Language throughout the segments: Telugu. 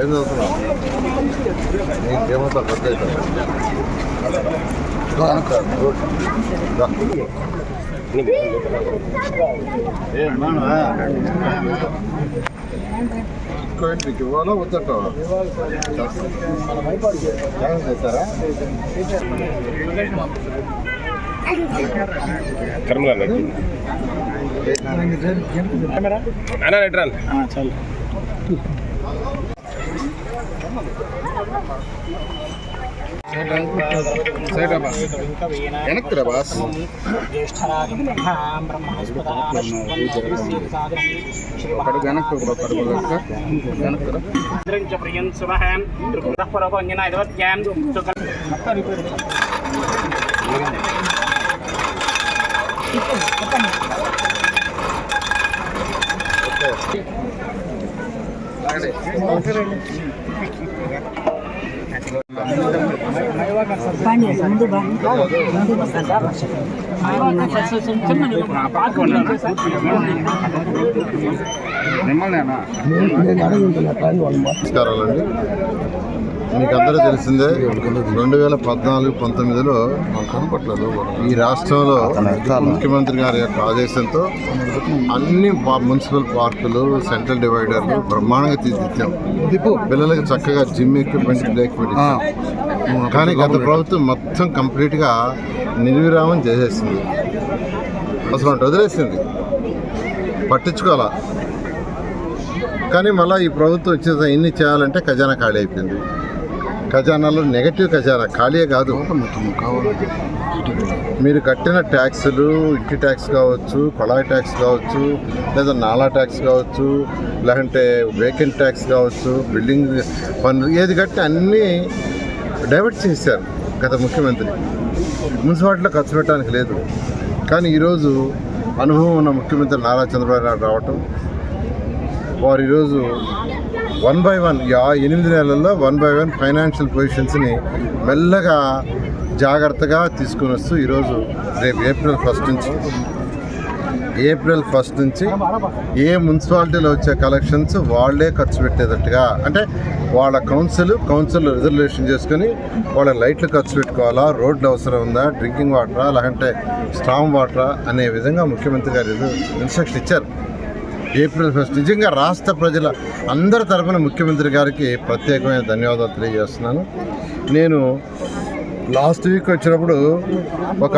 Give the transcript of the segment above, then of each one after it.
ఏం చదువుతున్నావు? నీకేమవుతా కొత్త మీకు ఇవ్వాలా వద్దంటావా? చేస్తారా? చాలు వెనక్కిరా బాస్. ఒకటి వెనక్కి నమస్కారాలండి. మీకు అందరూ తెలిసిందే 2014-19లో ఈ రాష్ట్రంలో ముఖ్యమంత్రి గారి యొక్క ఆదేశంతో అన్ని మున్సిపల్ పార్కులు, సెంట్రల్ డివైడర్లు బ్రహ్మాండంగా తీర్చిదిద్దాం. పిల్లలకి చక్కగా జిమ్ ఎక్విప్మెంట్, ప్లే ఎక్విప్మెంట్. కానీ గత ప్రభుత్వం మొత్తం కంప్లీట్గా నిర్విరామం చేసేసింది. అసలు వదిలేసింది, పట్టించుకోవాలా. కానీ మళ్ళీ ఈ ప్రభుత్వం వచ్చేది ఎన్ని చేయాలంటే ఖజానా ఖాళీ అయిపోయింది. ఖజానాలో నెగటివ్ ఖజానా ఖాళీ కాదు, మీరు కట్టిన ట్యాక్సులు, ఇంటి ట్యాక్స్ కావచ్చు, కొళాయి ట్యాక్స్ కావచ్చు, లేదా నాలా ట్యాక్స్ కావచ్చు, లేదంటే వేకెంట్ ట్యాక్స్ కావచ్చు, బిల్డింగ్ పన్ను ఏది కట్టి అన్నీ డైవర్ట్ చేశారు గత ముఖ్యమంత్రి. మున్సిపాలిటీలో ఖర్చు పెట్టడానికి లేదు. కానీ ఈరోజు అనుభవం ఉన్న ముఖ్యమంత్రి నారా చంద్రబాబు నాయుడు రావటం, వారు ఈరోజు 1 by 1 8 నెలల్లో 1 by 1 ఫైనాన్షియల్ పొజిషన్స్ని మెల్లగా జాగ్రత్తగా తీసుకుని వస్తూ ఈరోజు రేపు ఏప్రిల్ ఫస్ట్ నుంచి ఏ మున్సిపాలిటీలో వచ్చే కలెక్షన్స్ వాళ్లే ఖర్చు పెట్టేటట్టుగా, అంటే వాళ్ళ కౌన్సిల్ రిజర్వేషన్ చేసుకుని వాళ్ళ లైట్లు ఖర్చు పెట్టుకోవాలా, రోడ్లు అవసరం ఉందా, డ్రింకింగ్ వాటరా, లేదంటే స్ట్రాంగ్ వాటరా అనే విధంగా ముఖ్యమంత్రి గారు ఇన్స్ట్రక్షన్ ఇచ్చారు. ఏప్రిల్ 1 నిజంగా రాష్ట్ర ప్రజల అందరి తరఫున ముఖ్యమంత్రి గారికి ప్రత్యేకమైన ధన్యవాదాలు తెలియజేస్తున్నాను. నేను లాస్ట్ వీక్ వచ్చినప్పుడు ఒక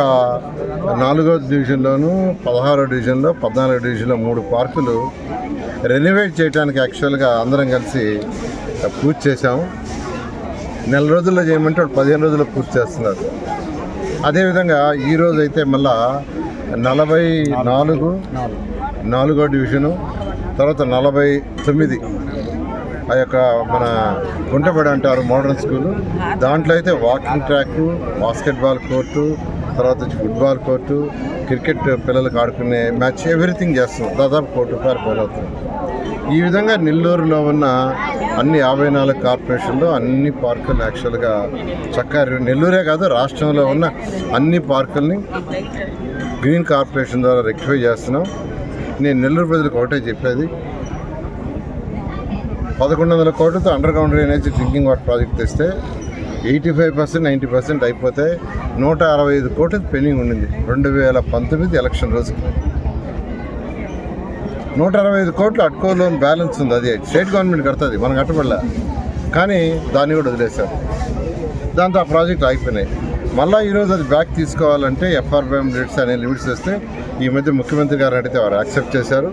4వ డివిజన్లోను, 16వ డివిజన్లో, 14వ డివిజన్లో 3 పార్కులు రెనోవేట్ చేయడానికి యాక్చువల్గా అందరం కలిసి పూజ చేశాము. నెల రోజుల్లో చేయమంటే 15 రోజుల్లో పూర్తి చేస్తున్నారు. అదేవిధంగా ఈరోజు అయితే మళ్ళా 44వ డివిజను, తర్వాత 49 ఆ యొక్క మన గుంటబడి అంటారు మోడర్న్ స్కూలు, దాంట్లో అయితే వాకింగ్ ట్రాక్, బాస్కెట్బాల్ కోర్టు, తర్వాత ఫుట్బాల్ కోర్టు, క్రికెట్ పిల్లలకు ఆడుకునే మ్యాచ్, ఎవ్రీథింగ్ చేస్తున్నాం. దాదాపు ₹1 కోటి అవుతుంది. ఈ విధంగా నెల్లూరులో ఉన్న అన్ని 54 కార్పొరేషన్లో అన్ని పార్కులు యాక్చువల్గా చక్కగా, నెల్లూరే కాదు రాష్ట్రంలో ఉన్న అన్ని పార్కుల్ని గ్రీన్ కార్పొరేషన్ ద్వారా రెక్టిఫై చేస్తున్నాం. నేను నెల్లూరు ప్రజలకు ఒకటే చెప్పేది, 1100 కోట్లతో under ground drainage drinking water project తెస్తే 85%, 90% అయిపోతే 165 కోట్లు పెండింగ్ ఉండింది 2019 ఎలక్షన్ రోజుకి. 165 కోట్లు అడ్కో లోన్ బ్యాలెన్స్ ఉంది, అది స్టేట్ గవర్నమెంట్ కడుతుంది, మనం కట్టబడలే. కానీ దాన్ని కూడా వదిలేశారు. దాంతో ఆ ప్రాజెక్ట్ ఆగిపోయినాయి. మళ్ళీ ఈరోజు అది బ్యాక్ తీసుకోవాలంటే FRBM రేట్స్ అనే లిమిట్స్ వస్తే ఈ మధ్య ముఖ్యమంత్రి గారు అడిగితే వారు యాక్సెప్ట్ చేశారు.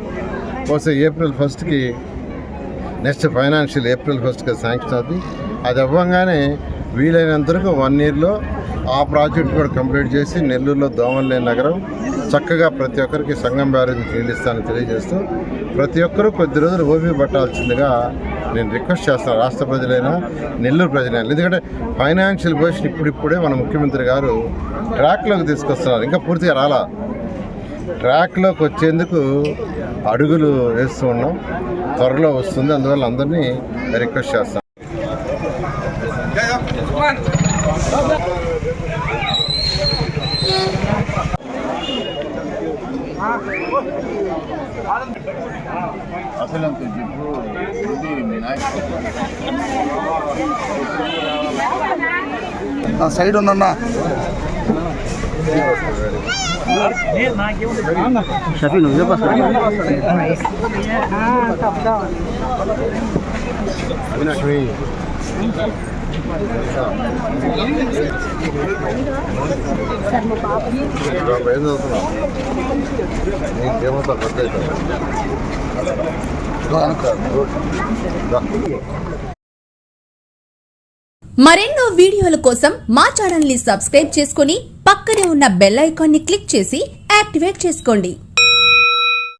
వస్తే ఏప్రిల్ 1కి నెక్స్ట్ ఫైనాన్షియల్ ఏప్రిల్ 1కి శాంక్షన్ అవుతుంది. అది అవ్వగానే వీలైనంత వరకు 1 yearలో ఆ ప్రాజెక్ట్ కూడా కంప్లీట్ చేసి నెల్లూరులో దోమలు లేని నగరం చక్కగా ప్రతి ఒక్కరికి సంగం బ్యారేజ్ నీళ్ళు ఇస్తానని తెలియజేస్తూ ప్రతి ఒక్కరూ కొద్ది రోజులు ఓపిక పట్టాల్సిందిగా నేను రిక్వెస్ట్ చేస్తాను, రాష్ట్ర ప్రజలైనా నెల్లూరు ప్రజలైనా. ఎందుకంటే ఫైనాన్షియల్ పొజిషన్ ఇప్పుడిప్పుడే మన ముఖ్యమంత్రి గారు ట్రాక్లోకి తీసుకొస్తున్నారు, ఇంకా పూర్తిగా రాలా. ట్రాక్లోకి వచ్చేందుకు అడుగులు వేస్తూ ఉన్నాం, త్వరలో వస్తుంది. అందువల్ల అందరినీ రిక్వెస్ట్ చేస్తాను. అసలు అంత చెప్పు ఇది మీ నాయకుడు సైడ్ ఉన్నా షఫీ నువ్వే లక్ష్మి ఏం చదువుతున్నావు నీకేమవుతా పెద్ద మరెన్నో వీడియోల కోసం మా ఛానల్ ని సబ్స్క్రైబ్ చేసుకుని పక్కనే ఉన్న బెల్ ఐకాన్ ని క్లిక్ చేసి యాక్టివేట్ చేసుకోండి.